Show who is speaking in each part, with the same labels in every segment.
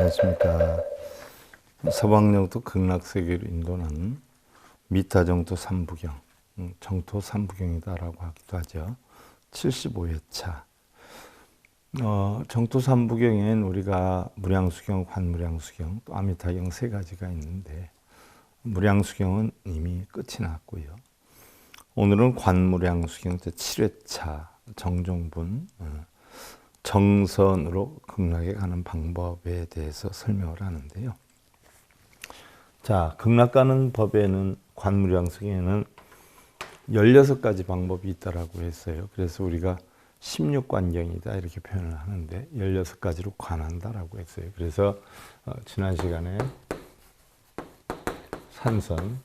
Speaker 1: 안녕하십니까. 서방영토 극락세계로 인도는 미타정토 삼부경, 정토 삼부경이다라고 하기도 하죠. 75회차. 정토 삼부경엔 우리가 무량수경, 관무량수경, 또 아미타경 세 가지가 있는데 무량수경은 이미 끝이 났고요. 오늘은 관무량수경 제7회차 정종분 정선으로 극락에 가는 방법에 대해서 설명을 하는데요. 자, 극락 가는 법에는 관무량수경에는 16가지 방법이 있다라고 했어요. 그래서 우리가 16관경이다 이렇게 표현을 하는데 16가지로 관한다라고 했어요. 그래서 지난 시간에 산선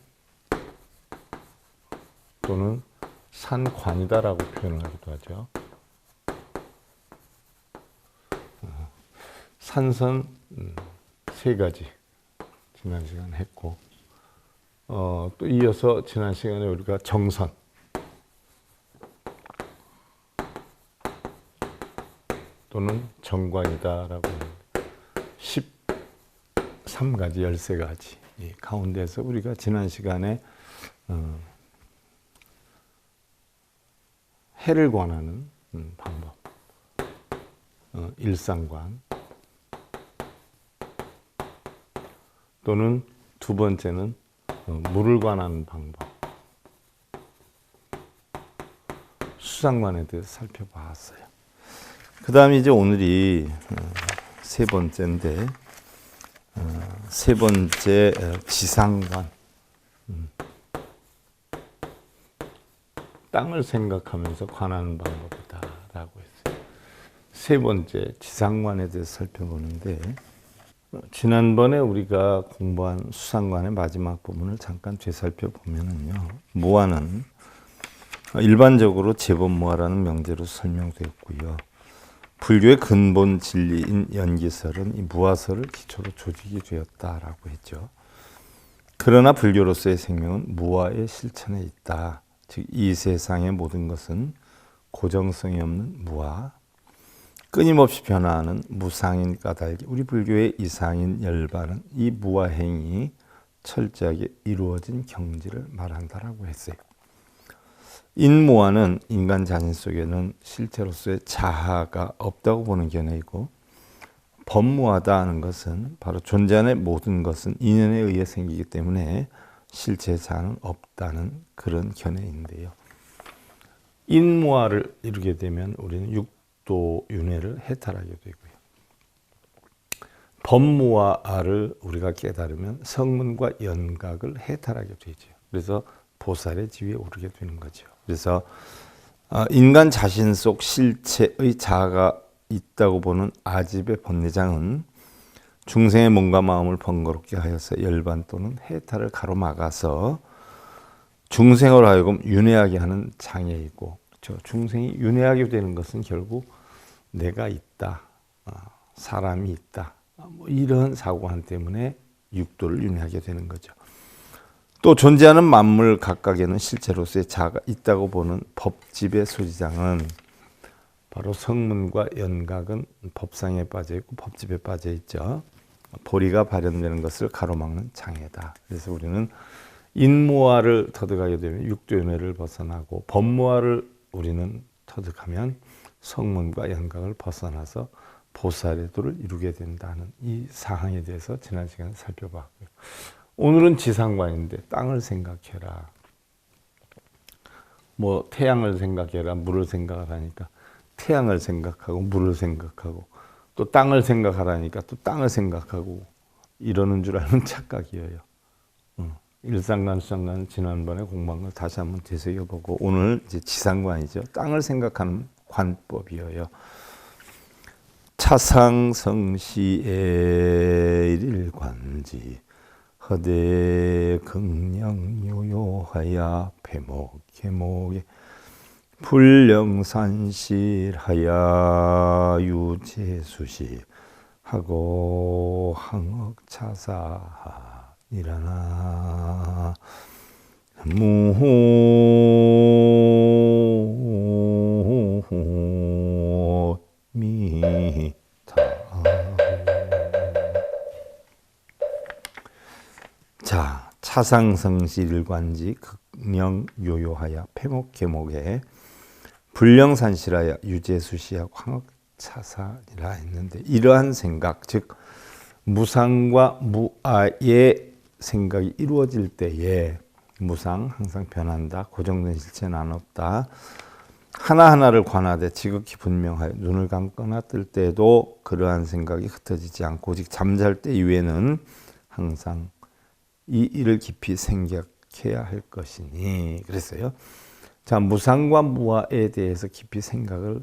Speaker 1: 또는 산관이다라고 표현을 하기도 하죠. 산선 세 가지 지난 시간에 했고 또 이어서 지난 시간에 우리가 정선 또는 정관이다라고 했는데 13가지, 13가지 이 가운데서 우리가 지난 시간에 해를 관하는 방법 일상관 또는 두 번째는 물을 관하는 방법 수상관에 대해서 살펴봤어요. 그 다음에 이제 오늘이 세 번째인데 세 번째 지상관 땅을 생각하면서 관하는 방법이다 라고 했어요. 세 번째 지상관에 대해서 살펴보는데 지난번에 우리가 공부한 수상관의 마지막 부분을 잠깐 되살펴보면은요. 무아는 일반적으로 제법무아라는 명제로 설명되었고요. 불교의 근본 진리인 연기설은 이 무아설을 기초로 조직이 되었다라고 했죠. 그러나 불교로서의 생명은 무아의 실천에 있다. 즉 이 세상의 모든 것은 고정성이 없는 무아, 끊임없이 변화하는 무상인 까닭이 우리 불교의 이상인 열반은 이 무아행이 철저하게 이루어진 경지를 말한다라고 했어요. 인무아는 인간 자신 속에는 실체로서의 자아가 없다고 보는 견해이고 법무아다는 것은 바로 존재하는 모든 것은 인연에 의해 생기기 때문에 실체 자아는 없다는 그런 견해인데요. 인무아를 이루게 되면 우리는 육도 윤회를 해탈하게 되고요. 법무아를 우리가 깨달으면 성문과 연각을 해탈하게 되죠. 그래서 보살의 지위에 오르게 되는 거죠. 그래서 인간 자신 속 실체의 자아가 있다고 보는 아집의 법내장은 중생의 몸과 마음을 번거롭게 하여서 열반 또는 해탈을 가로막아서 중생으로 하여금 윤회하게 하는 장애이고, 그렇죠? 중생이 윤회하게 되는 것은 결국 내가 있다, 사람이 있다, 뭐 이런 사고관 때문에 육도를 윤회하게 되는 거죠. 또 존재하는 만물 각각에는 실체로서의 자아가 있다고 보는 법집의 소지장은 바로 성문과 연각은 법상에 빠져 있고 법집에 빠져 있죠. 보리가 발현되는 것을 가로막는 장애다. 그래서 우리는 인무아를 터득하게 되면 육도윤회를 벗어나고 법무아를 우리는 터득하면 성문과 연각을 벗어나서 보살의 도를 이루게 된다는 이 사항에 대해서 지난 시간에 살펴봤고요. 오늘은 지상관인데 땅을 생각해라. 뭐 태양을 생각해라, 물을 생각하라니까 태양을 생각하고 물을 생각하고 또 땅을 생각하라니까 또 땅을 생각하고 이러는 줄 아는 착각이에요. 일상관, 수상관 지난번에 공부한 걸 다시 한번 되새겨보고 오늘 이제 지상관이죠. 땅을 생각하는 관법이에요. 차상성시의 일일관지 허대 극령요요하야 배목개목에 불령산실하야 유재수시 하고 항억차사이라나 무미타 사상성실일관지 극명요요하여 패목계목에 불령산실하여 유재수시하고 황흑차산이라 했는데, 이러한 생각, 즉 무상과 무아의 생각이 이루어질 때에, 무상 항상 변한다, 고정된 실체는 안 없다, 하나하나를 관하되 지극히 분명하여 눈을 감거나 뜰 때도 그러한 생각이 흩어지지 않고 오직 잠잘 때 이외에는 항상 이 일을 깊이 생각해야 할 것이니 그랬어요. 자, 무상과 무아에 대해서 깊이 생각을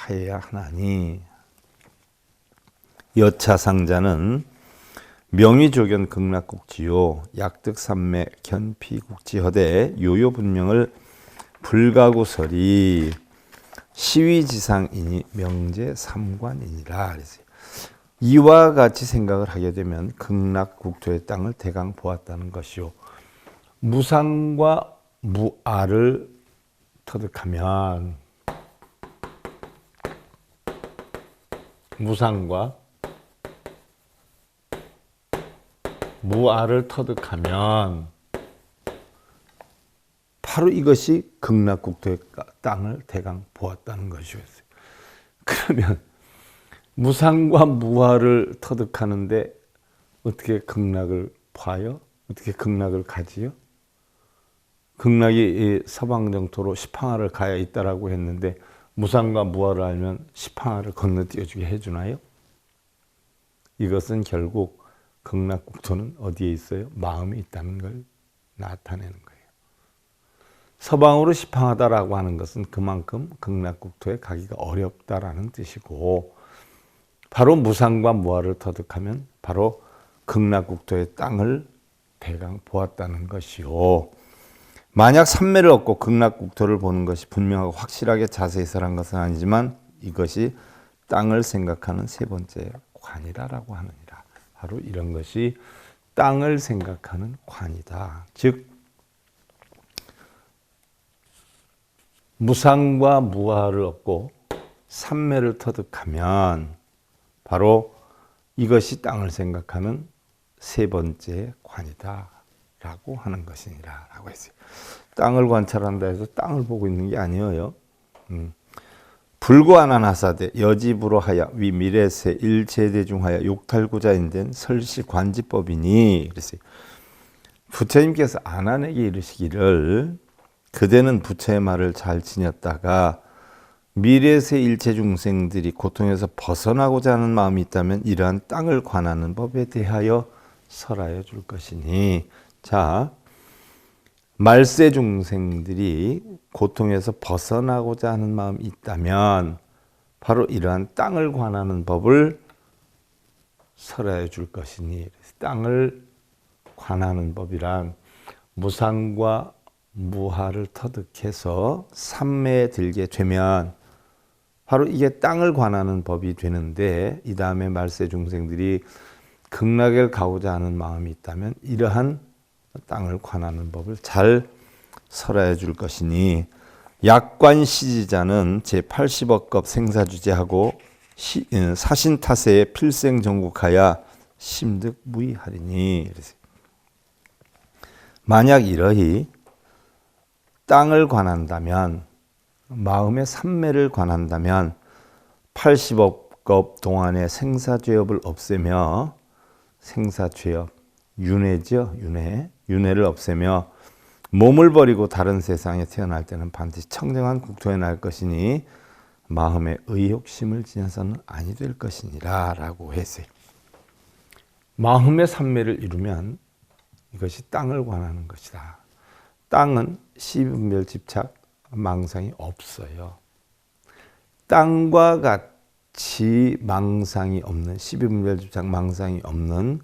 Speaker 1: 해야 하나니, 여차상자는 명의조견 극락국지요 약득삼매 견피국지허대 요요분명을 불가구설이 시위지상이니 명제삼관이니라 그랬어요. 이와 같이 생각을 하게 되면 극락국토의 땅을 대강 보았다는 것이요, 무상과 무아를 터득하면, 무상과 무아를 터득하면 바로 이것이 극락국토의 땅을 대강 보았다는 것이었어요. 그러면 무상과 무아를 터득하는데 어떻게 극락을 봐요? 어떻게 극락을 가지요? 극락이 서방 정토로 시팡하를 가야 있다라고 했는데 무상과 무아를 알면 시팡하를 건너뛰어주게 해주나요? 이것은 결국 극락국토는 어디에 있어요? 마음에 있다는 걸 나타내는 거예요. 서방으로 시팡하다라고 하는 것은 그만큼 극락국토에 가기가 어렵다라는 뜻이고, 바로 무상과 무아를 터득하면 바로 극락국토의 땅을 대강 보았다는 것이요, 만약 삼매를 얻고 극락국토를 보는 것이 분명하고 확실하게 자세히 설한 것은 아니지만 이것이 땅을 생각하는 세 번째 관이다라고 하느니라. 바로 이런 것이 땅을 생각하는 관이다. 즉 무상과 무아를 얻고 삼매를 터득하면 바로 이것이 땅을 생각하는 세 번째 관이다 라고 하는 것이니라 라고 했어요. 땅을 관찰한다 해서 땅을 보고 있는 게 아니에요. 불고안한하사대 여지부로 하여 위 미래세 일체대중하여 욕탈구자인된 설시관지법이니 그랬어요. 부처님께서 안한에게 이르시기를, 그대는 부처의 말을 잘 지녔다가 미래세 일체 중생들이 고통에서 벗어나고자 하는 마음이 있다면 이러한 땅을 관하는 법에 대하여 설하여 줄 것이니, 자, 말세 중생들이 고통에서 벗어나고자 하는 마음이 있다면 바로 이러한 땅을 관하는 법을 설하여 줄 것이니, 땅을 관하는 법이란 무상과 무하를 터득해서 삼매에 들게 되면 바로 이게 땅을 관하는 법이 되는데, 이 다음에 말세 중생들이 극락에 가고자 하는 마음이 있다면 이러한 땅을 관하는 법을 잘 설하여 줄 것이니, 약관시지자는 제80억급 생사주제하고 사신타세에 필생정국하여 심득무의하리니. 만약 이러히 땅을 관한다면, 마음의 삼매를 관한다면 80억급 동안의 생사죄업을 없애며, 생사죄업, 윤회죠, 윤회를 없애며 몸을 버리고 다른 세상에 태어날 때는 반드시 청정한 국토에 날 것이니 마음의 의욕심을 지녀서는 아니 될 것이니라 라고 했어요. 마음의 삼매를 이루면 이것이 땅을 관하는 것이다. 땅은 시분별 집착, 망상이 없어요. 땅과 같이 망상이 없는, 시비분별 집착, 망상이 없는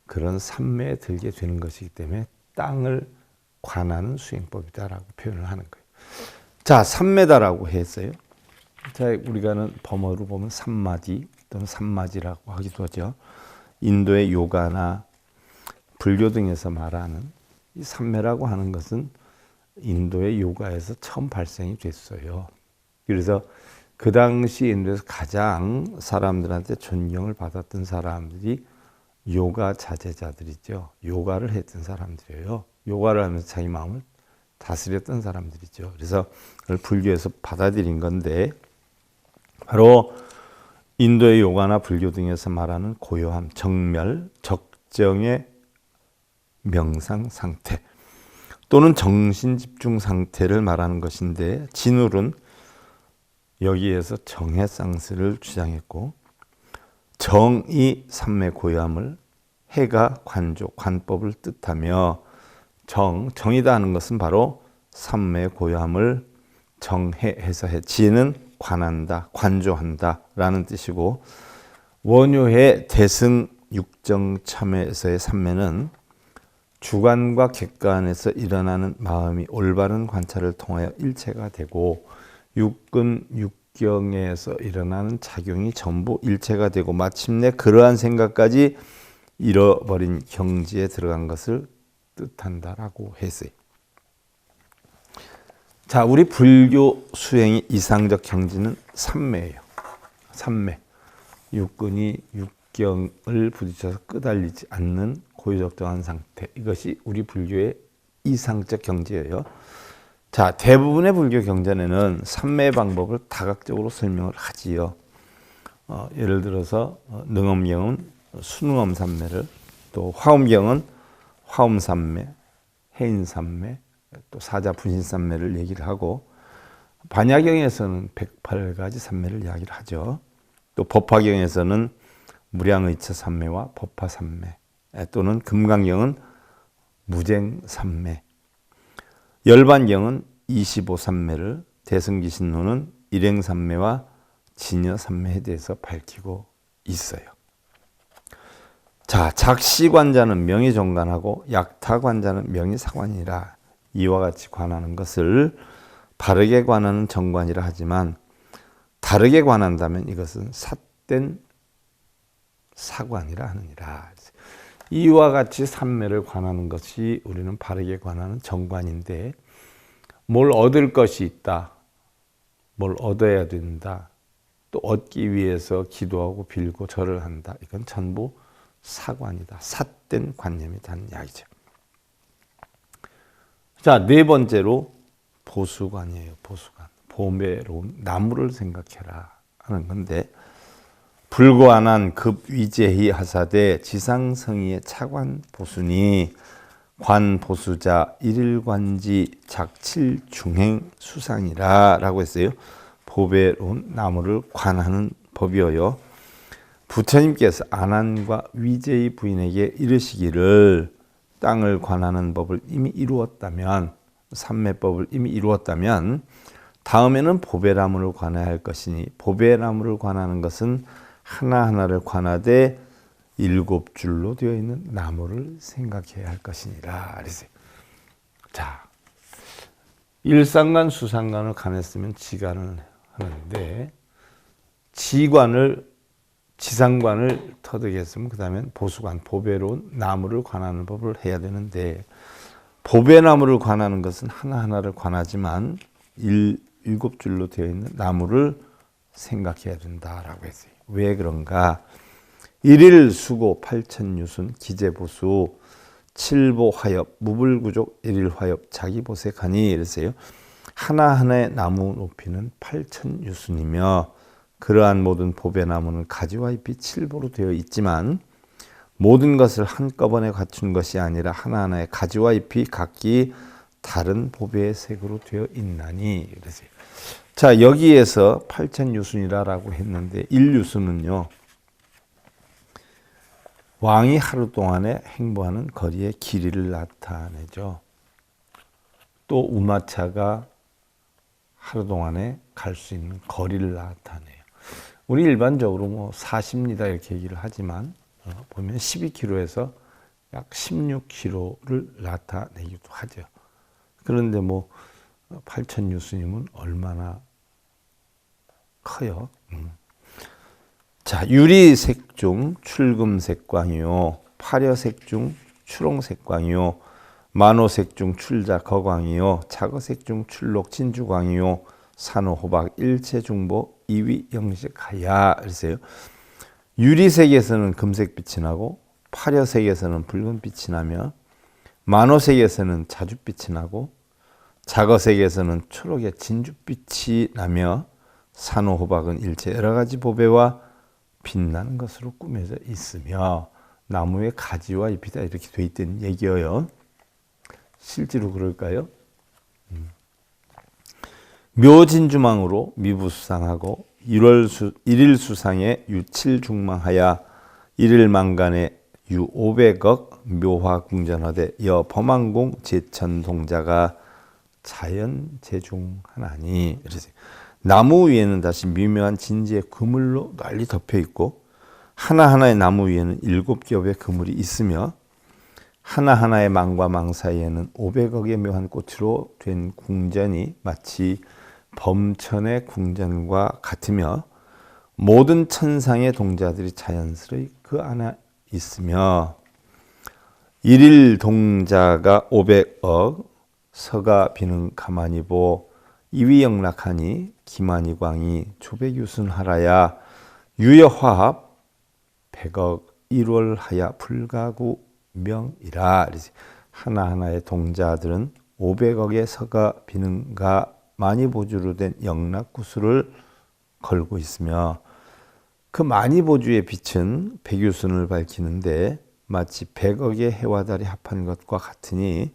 Speaker 1: 그런 삼매에 들게 되는 것이기 때문에 땅을 관하는 수행법이다라고 표현을 하는 거예요. 자, 삼매다라고 했어요. 자, 우리가는 범어로 보면 삼마디 또는 삼마지라고 하기도 하죠. 인도의 요가나 불교 등에서 말하는 이 삼매라고 하는 것은 인도의 요가에서 처음 발생이 됐어요. 그래서 그 당시 인도에서 가장 사람들한테 존경을 받았던 사람들이 요가 자제자들이죠. 요가를 했던 사람들이에요. 요가를 하면서 자기 마음을 다스렸던 사람들이죠. 그래서 그걸 불교에서 받아들인 건데 바로 인도의 요가나 불교 등에서 말하는 고요함, 정멸, 적정의 명상 상태 또는 정신 집중 상태를 말하는 것인데 진울은 여기에서 정해상스를 주장했고 정이 삼매 고요함을 해가 관조, 관법을 뜻하며 정이다 하는 것은 바로 삼매 고요함을 정해해서 해. 지는 관한다, 관조한다 라는 뜻이고 원효의 대승 육정참회에서의 삼매는 주관과 객관에서 일어나는 마음이 올바른 관찰을 통하여 일체가 되고 육근 육경에서 일어나는 작용이 전부 일체가 되고 마침내 그러한 생각까지 잃어버린 경지에 들어간 것을 뜻한다라고 했어요. 자, 우리 불교 수행의 이상적 경지는 삼매예요. 삼매. 육근이 육경을 부딪혀서 끄달리지 않는 고요적정한 상태. 이것이 우리 불교의 이상적 경지예요. 자, 대부분의 불교 경전에는 삼매 방법을 다각적으로 설명을 하지요. 예를 들어서 능엄경은 수능엄 삼매를, 또 화엄경은 화엄 삼매, 해인 삼매, 또 사자 분신 삼매를 얘기를 하고 반야경에서는 108가지 삼매를 이야기를 하죠. 또 법화경에서는 무량의처 삼매와 법화 삼매, 또는 금강경은 무쟁 삼매, 열반경은 25 삼매를, 대승기신론은 일행 삼매와 진여 삼매에 대해서 밝히고 있어요. 자, 작시관자는 명의종관하고 약타관자는 명의사관이라 이와 같이 관하는 것을 바르게 관하는 정관이라 하지만 다르게 관한다면 이것은 삿된 사관이라 하느니라. 이와 같이 삼매를 관하는 것이 우리는 바르게 관하는 정관인데 뭘 얻을 것이 있다, 뭘 얻어야 된다, 또 얻기 위해서 기도하고 빌고 절을 한다. 이건 전부 사관이다. 삿된 관념이라는 이야기죠. 자, 네 번째로 보수관이에요. 보수관. 보배로운 나무를 생각해라 하는 건데 불고안한 급위제히 하사대 지상성의의 차관 보수니 관 보수자 일일관지 작칠 중행 수상이라 라고 했어요. 보배로운 나무를 관하는 법이어요. 부처님께서 안한과 위제의 부인에게 이르시기를 땅을 관하는 법을 이미 이루었다면, 삼매법을 이미 이루었다면 다음에는 보배나무를 관해야 할 것이니 보배나무를 관하는 것은 하나하나를 관하되 7줄로 되어 있는 나무를 생각해야 할 것이니라 그랬어요. 자, 일상관 수상관을 관했으면 지관을 하는데 지상관을 터득했으면 그 다음엔 보수관, 보배로운 나무를 관하는 법을 해야 되는데 보배나무를 관하는 것은 하나하나를 관하지만 7줄로 되어 있는 나무를 생각해야 된다라고 했어요. 왜 그런가? 일일 수고 8천유순 기재보수 7보화엽 무불구족 일일화엽 자기보색하니 이랬어요. 하나하나의 나무 높이는 8천유순이며 그러한 모든 보배나무는 가지와 잎이 7보로 되어 있지만 모든 것을 한꺼번에 갖춘 것이 아니라 하나하나의 가지와 잎이 각기 다른 보배의 색으로 되어 있나니 그랬어요. 자, 여기에서 8천유순이라고 했는데 1유순은요. 왕이 하루 동안에 행보하는 거리의 길이를 나타내죠. 또 우마차가 하루 동안에 갈 수 있는 거리를 나타내요. 우리 일반적으로 뭐 40m 이렇게 얘기를 하지만 보면 12km에서 약 16km를 나타내기도 하죠. 그런데 뭐 8천유순이면 얼마나 커요. 자, 유리색 중 출금색광이요, 파려색 중 추롱색광이요, 만호색 중 출자 거광이요, 차거색 중 출록 진주광이요, 산호호박 일체중보 이위 영식하야 그랬어요. 유리색에서는 금색빛이 나고 파려색에서는 붉은빛이 나며 만호색에서는 자줏빛이 나고 작어색에서는 초록의 진주빛이 나며 산호호박은 일체 여러 가지 보배와 빛나는 것으로 꾸며져 있으며 나무의 가지와 잎이다 이렇게 돼 있다는 얘기예요. 실제로 그럴까요? 묘진주망으로 미부수상하고 일일수상에 유칠중망하여 일일만간에 유500억 묘화궁전하되 여범왕공 제천동자가 자연재중하나니. 나무 위에는 다시 미묘한 진지의 그물로 널리 덮여 있고 하나하나의 나무 위에는 7겹의 그물이 있으며 하나하나의 망과 망 사이에는 500억의 묘한 꽃으로 된 궁전이 마치 범천의 궁전과 같으며 모든 천상의 동자들이 자연스레 그 안에 있으며 일일 동자가 500억 서가 비는 가만히 보 이위영락하니 기만이광이 조백유순하라야 유여화합 100억 1월하야 불가구명이라. 하나하나의 동자들은 500억의 서가 비는가 많이 보주로 된 영락구슬을 걸고 있으며 그 많이 보주의 빛은 백유순을 밝히는데 마치 100억의 해와 달이 합한 것과 같으니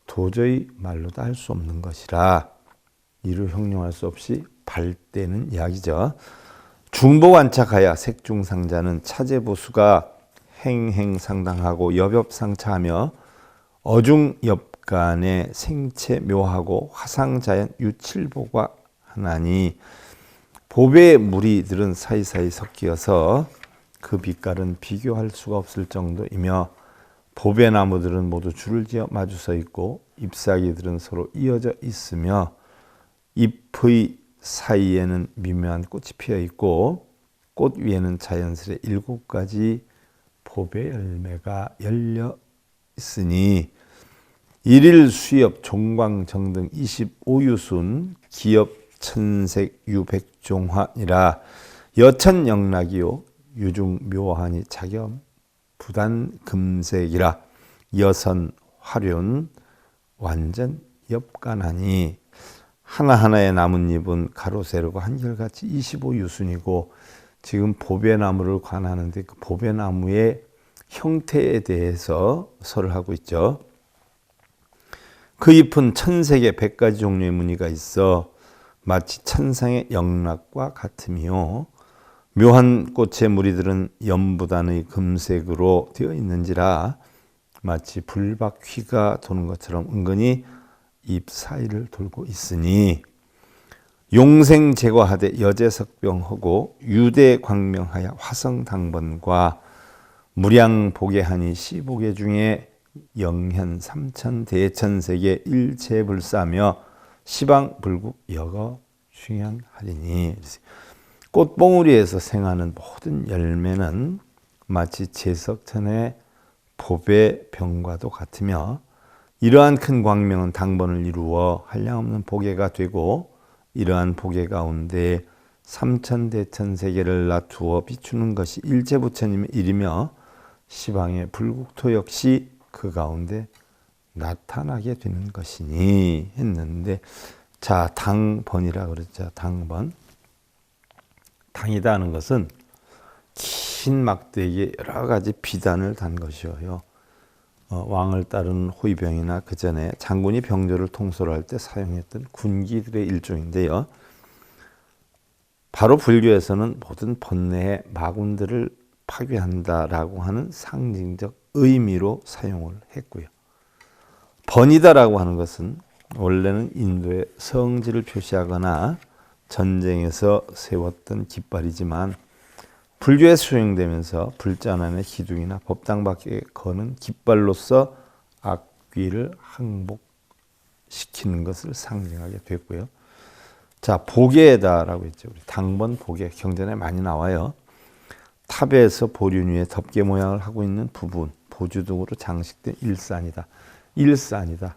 Speaker 1: 도저히 말로도 할 수 없는 것이라. 이루 형용할 수 없이 발대는 이야기죠. 중보완착하여 색중상자는 차제보수가 행행상당하고 여엽상차하며 어중엽간에 생체묘하고 화상자연 유칠보가 하나니 보배의 무리들은 사이사이 섞여서 그 빛깔은 비교할 수가 없을 정도이며 보배나무들은 모두 줄을 지어 마주 서 있고 잎사귀들은 서로 이어져 있으며 잎의 사이에는 미묘한 꽃이 피어 있고 꽃 위에는 자연스레 7가지 보배 열매가 열려 있으니 일일 수엽 종광정등 25유순 기엽 천색 유백종화니라. 여천영락이요 유중묘하니 자겸 부단 금색이라. 여선 화륜 완전 엽간하니. 하나하나의 나뭇잎은 가로 세로가 한결같이 25유순이고 지금 보배나무를 관하는데 그 보배나무의 형태에 대해서 설을 하고 있죠. 그 잎은 천색의 100가지 종류의 무늬가 있어 마치 천상의 영락과 같으며 묘한 꽃의 무리들은 연부단의 금색으로 되어 있는지라 마치 불바퀴가 도는 것처럼 은근히 잎 사이를 돌고 있으니 용생 제거하되 여제석병하고 유대 광명하여 화성당번과 무량보계하니 시보계 중에 영현 삼천 대천세계 일체불사며 시방불국 여거 중현하리니. 꽃봉우리에서 생하는 모든 열매는 마치 제석천의 보배병과도 같으며 이러한 큰 광명은 당번을 이루어 한량없는 보계가 되고 이러한 보계 가운데 삼천대천세계를 놔두어 비추는 것이 일체부처님의 일이며 시방의 불국토 역시 그 가운데 나타나게 되는 것이니 했는데, 자, 당번이라 그랬죠. 당번. 당이다 하는 것은 긴 막대기에 여러 가지 비단을 단 것이어요. 왕을 따르는 호위병이나 그 전에 장군이 병조를 통솔할 때 사용했던 군기들의 일종인데요. 바로 불교에서는 모든 번뇌의 마군들을 파괴한다라고 하는 상징적 의미로 사용을 했고요. 번이다라고 하는 것은 원래는 인도의 성지를 표시하거나 전쟁에서 세웠던 깃발이지만 불교에 수용되면서 불자난의 기둥이나 법당 밖에 거는 깃발로서 악귀를 항복시키는 것을 상징하게 됐고요. 자, 보계다라고 했죠. 우리 당번 보계 경전에 많이 나와요. 탑에서 보륜 위에 덮개 모양을 하고 있는 부분, 보주 등으로 장식된 일산이다. 일산이다.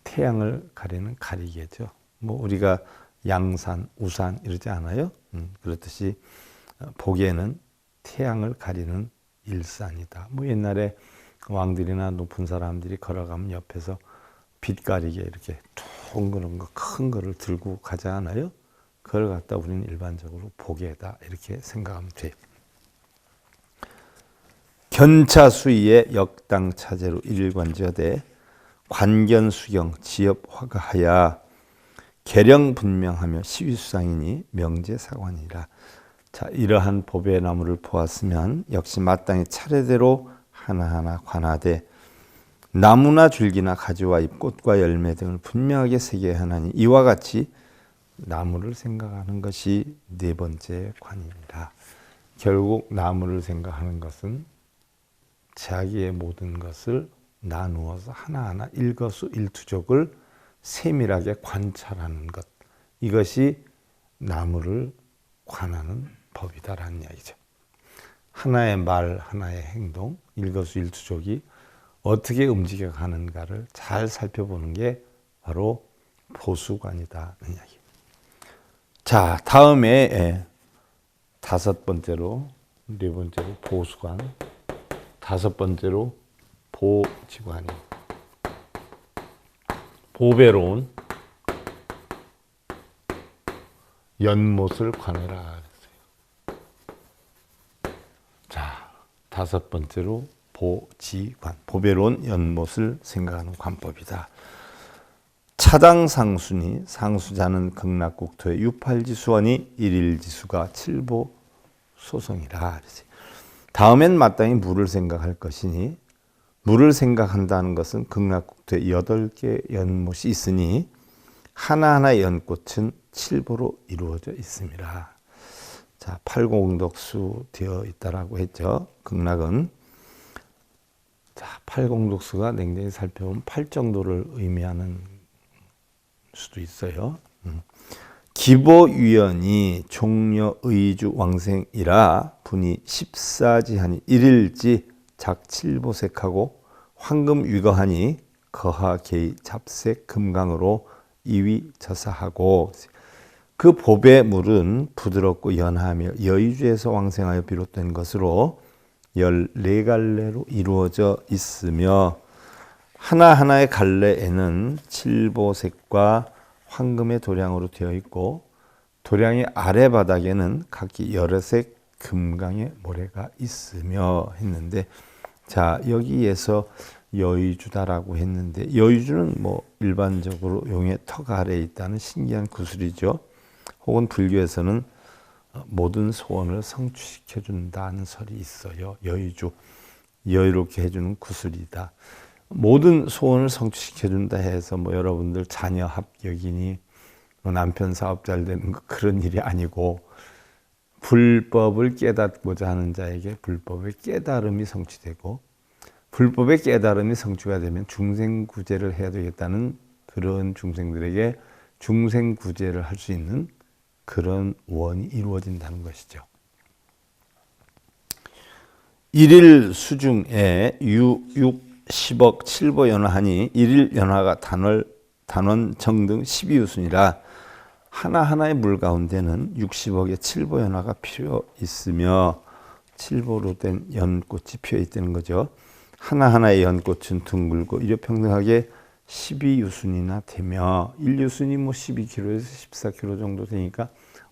Speaker 1: 태양을 가리는 가리개죠. 뭐 우리가 양산, 우산 이러지 않아요? 그렇듯이 보계는 태양을 가리는 일산이다. 뭐 옛날에 왕들이나 높은 사람들이 걸어가면 옆에서 빛 가리게 이렇게 둥그런 거, 큰 거를 들고 가지 않아요? 그걸 갖다 우리는 일반적으로 보게다 이렇게 생각하면 돼요. 견차수의의 역당 차제로 일일관지어되 관견수경 지엽화가하야 계령분명하며 시위수상이니 명제사관이라. 자, 이러한 법의 나무를 보았으면 역시 마땅히 차례대로 하나하나 관하되 나무나 줄기나 가지와 잎, 꽃과 열매 등을 분명하게 새겨야 하나니 이와 같이 나무를 생각하는 것이 네 번째 관이니라. 결국 나무를 생각하는 것은 자기의 모든 것을 나누어서 하나하나 일거수일투족을 세밀하게 관찰하는 것, 이것이 나무를 관하는 법이다라는 이야기죠. 하나의 말, 하나의 행동, 일거수일투족이 어떻게 움직여가는가를 잘 살펴보는 게 바로 보수관이다는 이야기. 자, 다음에 다섯 번째로, 네 번째로 보수관, 다섯 번째로 보지관이. 보배로운 연못을 관해라. 자, 다섯 번째로 보지관, 보배로운 연못을 생각하는 관법이다. 차당상순이 상수자는 극락국토의 유팔지수원이 일일지수가 칠보소성이라. 다음엔 마땅히 물을 생각할 것이니 물을 생각한다는 것은 극락국토에 8개 연못이 있으니 하나하나 연꽃은 칠보로 이루어져 있습니다. 자, 팔공덕수 되어 있다라고 했죠. 극락은. 자, 팔공덕수가 냉정히 살펴보면 8정도를 의미하는 수도 있어요. 기보유연이 종려의주 왕생이라 분이 14지하니 일일지 작칠보색하고 황금 위거하니 거하개의 잡색 금강으로 이위저사하고. 그 보배 물은 부드럽고 연하며 여의주에서 왕생하여 비롯된 것으로 14갈래로 이루어져 있으며 하나하나의 갈래에는 칠보색과 황금의 도량으로 되어 있고 도량의 아래 바닥에는 각기 여러 색 금강의 모래가 있으며 했는데, 자, 여기에서 여의주다라고 했는데 여의주는 뭐 일반적으로 용의 턱 아래에 있다는 신기한 구슬이죠. 혹은 불교에서는 모든 소원을 성취시켜 준다는 설이 있어요. 여의주, 여유롭게 해주는 구슬이다. 모든 소원을 성취시켜 준다 해서 뭐 여러분들 자녀 합격이니 뭐 남편 사업 잘 되는 거 그런 일이 아니고, 불법을 깨닫고자 하는 자에게 불법의 깨달음이 성취되고 불법의 깨달음이 성취가 되면 중생구제를 해야 되겠다는 그런 중생들에게 중생구제를 할 수 있는 그런 원이 이루어진다는 것이죠. 일일 수중에 유6 10억 7보 연화하니 일일 연화가 단원 정등 12유순이라 하나하나의 물 가운데는 60억의 7보 연화가 필요 있으며 7보로 된 연꽃이 피어 있다는 거죠. 하나하나의 연꽃은 둥글고 일요평등하게 12유순이나 되며 1유순이 뭐 12kg에서 14kg 정도 되니까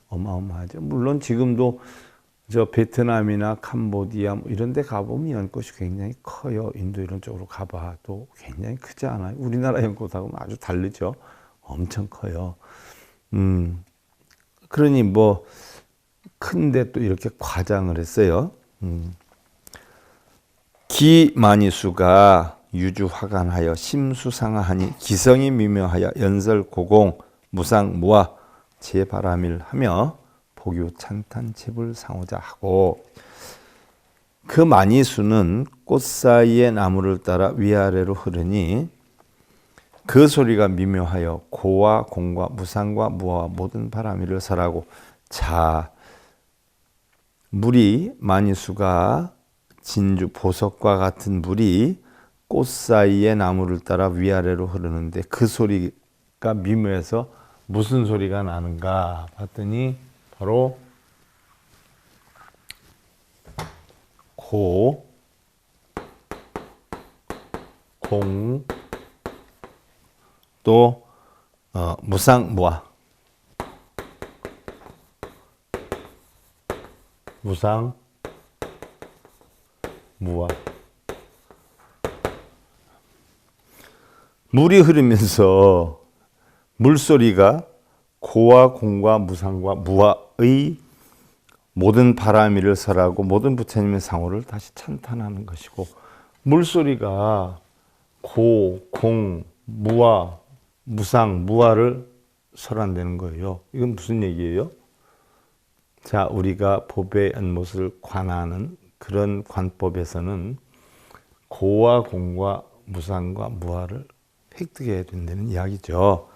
Speaker 1: 어마어마하죠. 물론 지금도 저 베트남이나 캄보디아 뭐 이런 데 가보면 연꽃이 굉장히 커요. 인도 이런 쪽으로 가봐도 굉장히 크지 않아요. 우리나라 연꽃하고는 아주 다르죠. 엄청 커요. 그러니 뭐 큰데 또 이렇게 과장을 했어요. 기만이수가 유주화간하여 심수상하하니 기성이 미묘하여 연설고공 무상무아 제바람일하며 복유 찬탄 제불 상호자 하고. 그 만이수는 꽃 사이의 나무를 따라 위아래로 흐르니 그 소리가 미묘하여 고와 공과 무상과 무아와 모든 바람이를 설하고. 자, 물이 만이수가 진주 보석과 같은 물이 꽃 사이의 나무를 따라 위아래로 흐르는데 그 소리가 미묘해서 무슨 소리가 나는가 봤더니 바로 고, 공, 또 무상, 무아. 무상, 무아. 물이 흐르면서 물소리가 고와 공과 무상과 무아의 모든 바람이를 설하고 모든 부처님의 상호를 다시 찬탄하는 것이고, 물소리가 고, 공, 무아, 무상, 무아를 설한다는 거예요. 이건 무슨 얘기예요? 자, 우리가 법의 연못을 관하는 그런 관법에서는 고와 공과 무상과 무아를 획득해야 된다는 이야기죠.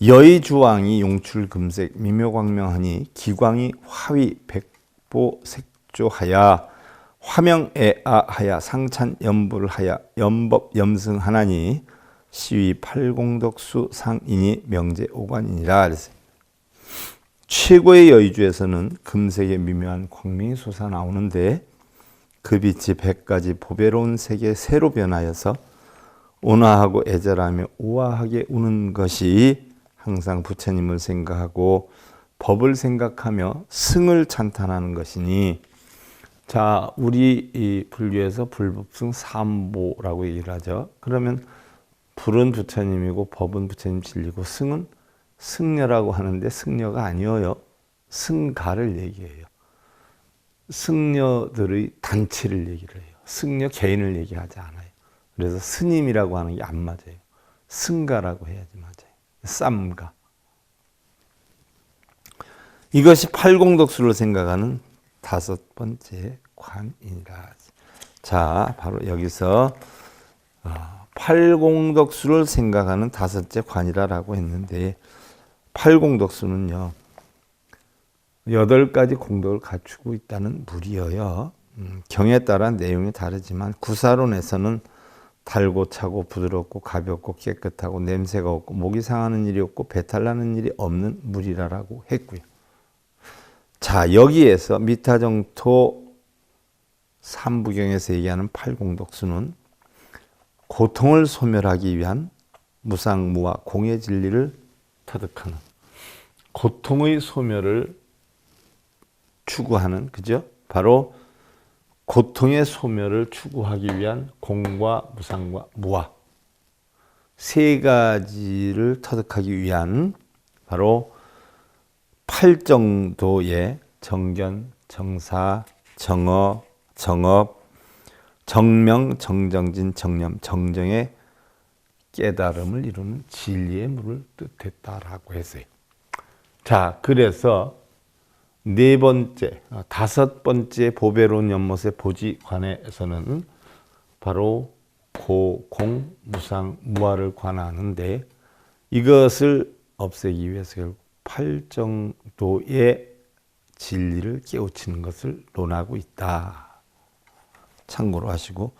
Speaker 1: 여의주왕이 용출금색 미묘광명하니 기광이 화위 백보색조하야 화명애아하야 상찬연불하야 연법염승하나니 시위 팔공덕수 상인이 명제오관이니라. 그랬어요. 최고의 여의주에서는 금색의 미묘한 광명이 솟아나오는데 그 빛이 100가지 보배로운 색의 새로 변하여서 온화하고 애절하며 우아하게 우는 것이 항상 부처님을 생각하고 법을 생각하며 승을 찬탄하는 것이니, 자, 우리 이 불교에서 불법승 삼보라고 얘기를 하죠. 그러면 불은 부처님이고 법은 부처님 진리고 승은 승려라고 하는데 승려가 아니어요. 승가를 얘기해요. 승려들의 단체를 얘기를 해요. 승려 개인을 얘기하지 않아요. 그래서 스님이라고 하는 게 안 맞아요. 승가라고 해야지 맞아요. 쌈가. 이것이 팔공덕수를 생각하는 5번째 관이니라. 자, 바로 여기서 팔공덕수를 생각하는 5째 관이라고 했는데, 팔공덕수는요 8가지 공덕을 갖추고 있다는 물이어요. 경에 따라 내용이 다르지만 구사론에서는 달고 차고 부드럽고 가볍고 깨끗하고 냄새가 없고 목이 상하는 일이 없고 배탈 나는 일이 없는 물이라고 했고요. 자, 여기에서 미타정토 삼부경에서 얘기하는 팔공덕수는 고통을 소멸하기 위한 무상무와 공의 진리를 터득하는, 고통의 소멸을 추구하는, 그죠? 바로 고통의 소멸을 추구하기 위한 공과 무상과 무아, 3가지를 터득하기 위한 바로 8정도의 정견, 정사, 정어, 정업, 정명, 정정진, 정념, 정정의 깨달음을 이루는 진리의 물을 뜻했다라고 했어요. 자, 그래서 4번째, 5번째 보배로운 연못의 보지관에서는 바로 고, 공, 무상, 무아를 관하는데, 이것을 없애기 위해서 결국 8정도의 진리를 깨우치는 것을 논하고 있다. 참고로 하시고,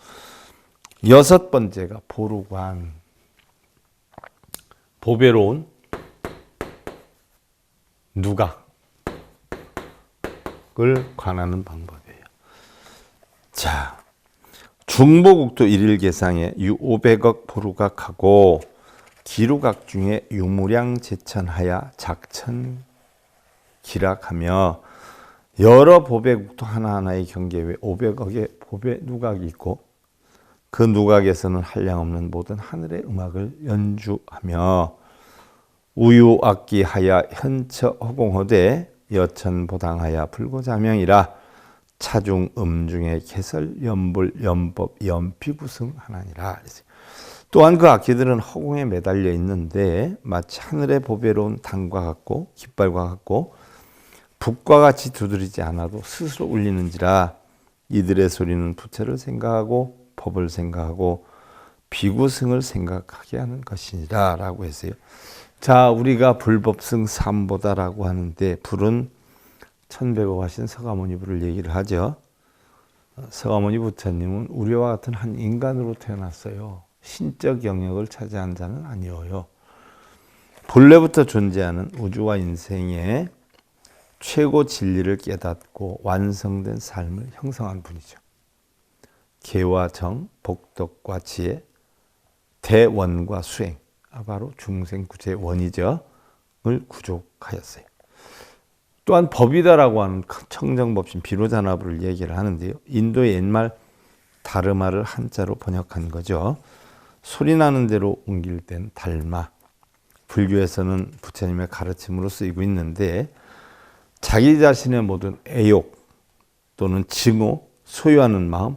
Speaker 1: 6번째가 보루관, 보배로운 누각을 관하는 방법이에요. 자, 중보국토 일일계상에 유 500억 보루각하고 기루각 중에 유무량 제천하야 작천 기락하며 여러 보배국토 하나하나의 경계 외 500억의 보배 누각이 있고, 그 누각에서는 한량없는 모든 하늘의 음악을 연주하며 우유악기하야 현처 허공허대 여천보당하야 불고자명이라 차중 음중의 개설 연불 연법 연피구승하나니라. 또한 그 악기들은 허공에 매달려 있는데 마치 하늘의 보배로운 당과 같고 깃발과 같고 북과 같이 두드리지 않아도 스스로 울리는지라 이들의 소리는 부처를 생각하고 법을 생각하고 비구승을 생각하게 하는 것이니라 라고 했어요. 자, 우리가 불법승 삼보다라고 하는데, 불은 천백억 하신 서가모니 불을 얘기를 하죠. 서가모니 부처님은 우리와 같은 한 인간으로 태어났어요. 신적 영역을 차지한 자는 아니어요. 본래부터 존재하는 우주와 인생의 최고 진리를 깨닫고 완성된 삶을 형성한 분이죠. 계와 정, 복덕과 지혜, 대원과 수행, 바로 중생구제의 원이죠. 을 구족하였어요. 또한 법이다라고 하는 청정법신 비로자나부를 얘기를 하는데요. 인도의 옛말 다르마를 한자로 번역한 거죠. 소리나는 대로 옮길 땐 달마. 불교에서는 부처님의 가르침으로 쓰이고 있는데 자기 자신의 모든 애욕 또는 증오, 소유하는 마음,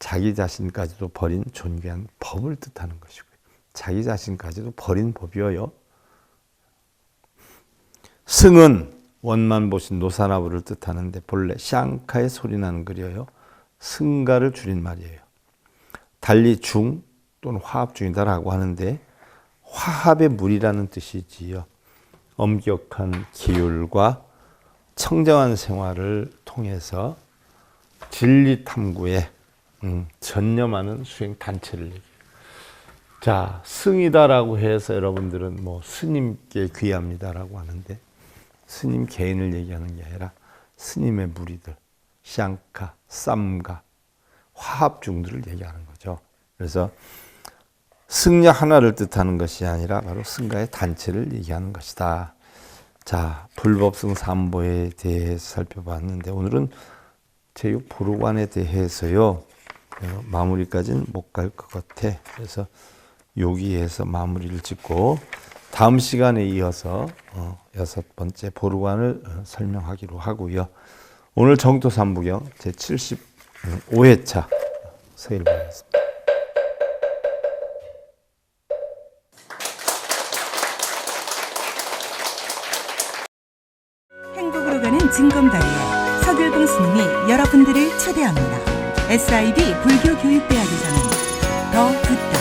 Speaker 1: 자기 자신까지도 버린 존귀한 법을 뜻하는 것이고요. 자기 자신까지도 버린 법이어요. 승은 원만 보신 노사나부를 뜻하는데 본래 샹카의 소리나는 글이어요. 승가를 줄인 말이에요. 달리 중 또는 화합 중이다라고 하는데 화합의 물이라는 뜻이지요. 엄격한 기율과 청정한 생활을 통해서 진리 탐구에 전념하는 수행 단체를 얘기해요. 자, 승이다라고 해서 여러분들은 뭐 스님께 귀합니다라고 하는데 스님 개인을 얘기하는 게 아니라 스님의 무리들, 샹카, 쌈가, 화합중들을 얘기하는 거죠. 그래서 승려 하나를 뜻하는 것이 아니라 바로 승가의 단체를 얘기하는 것이다. 자, 불법승 삼보에 대해서 살펴봤는데 오늘은 제육 보루관에 대해서요. 마무리까지는 못 갈 것 같아. 그래서 여기에서 마무리를 짓고 다음 시간에 이어서 6번째 보루관을 설명하기로 하고요. 오늘 정토삼부경 제75회차 서일 보겠습니다.
Speaker 2: 행복으로 가는 징검다리에 서길봉 스님이 여러분들을 초대합니다. SIB 불교교육대학에서는 더 듣다,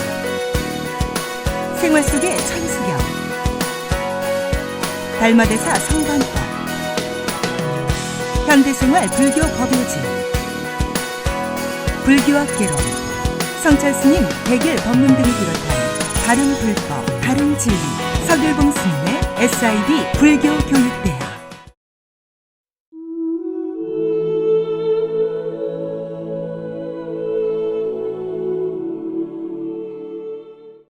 Speaker 2: 생활 속의 천수경, 달마대사 성관법, 현대생활 불교 법요지, 불교학 개론, 성찰스님 백일 법문 등을 비롯한 다른 불법, 다른 진리, 서길봉 스님의 SIB 불교교육대학.